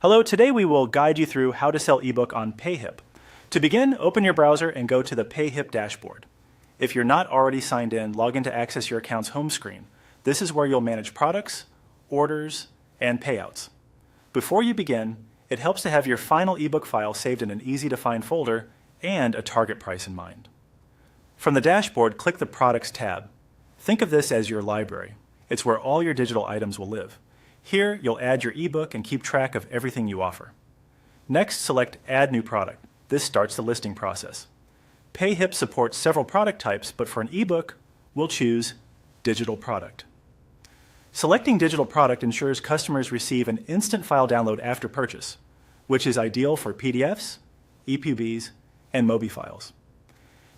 Hello, today we will guide you through how to sell ebook on Payhip. To begin, open your browser and go to the Payhip dashboard. If you're not already signed in, log in to access your account's home screen. This is where you'll manage products, orders, and payouts. Before you begin, it helps to have your final ebook file saved in an easy-to-find folder and a target price in mind. From the dashboard, click the Products tab. Think of this as your library. It's where all your digital items will live. Here, you'll add your ebook and keep track of everything you offer. Next, select Add New Product. This starts the listing process. Payhip supports several product types, but for an ebook, we'll choose Digital Product. Selecting Digital Product ensures customers receive an instant file download after purchase, which is ideal for PDFs, EPUBs, and MOBI files.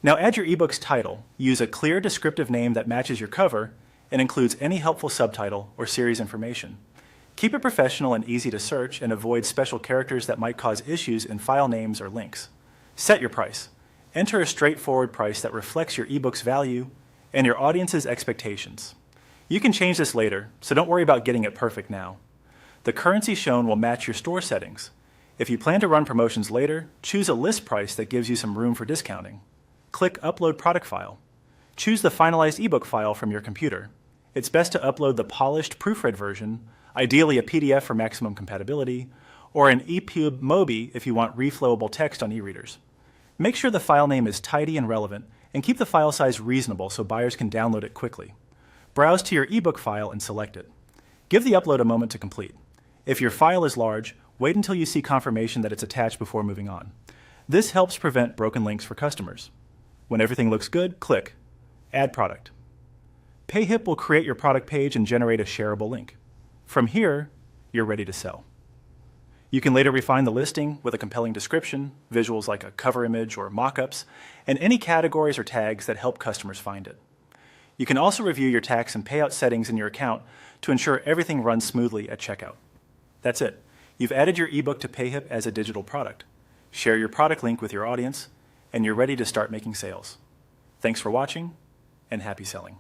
Now add your ebook's title. Use a clear descriptive name that matches your cover and includes any helpful subtitle or series information. Keep it professional and easy to search and avoid special characters that might cause issues in file names or links. Set your price. Enter a straightforward price that reflects your ebook's value and your audience's expectations. You can change this later, so don't worry about getting it perfect now. The currency shown will match your store settings. If you plan to run promotions later, choose a list price that gives you some room for discounting. Click Upload Product File. Choose the finalized ebook file from your computer. It's best to upload the polished proofread version, ideally a PDF for maximum compatibility, or an EPUB MOBI if you want reflowable text on e-readers. Make sure the file name is tidy and relevant, and keep the file size reasonable so buyers can download it quickly. Browse to your ebook file and select it. Give the upload a moment to complete. If your file is large, wait until you see confirmation that it's attached before moving on. This helps prevent broken links for customers. When everything looks good, click Add Product. Payhip will create your product page and generate a shareable link. From here, you're ready to sell. You can later refine the listing with a compelling description, visuals like a cover image or mock-ups, and any categories or tags that help customers find it. You can also review your tax and payout settings in your account to ensure everything runs smoothly at checkout. That's it. You've added your ebook to Payhip as a digital product. Share your product link with your audience, and you're ready to start making sales. Thanks for watching, and happy selling.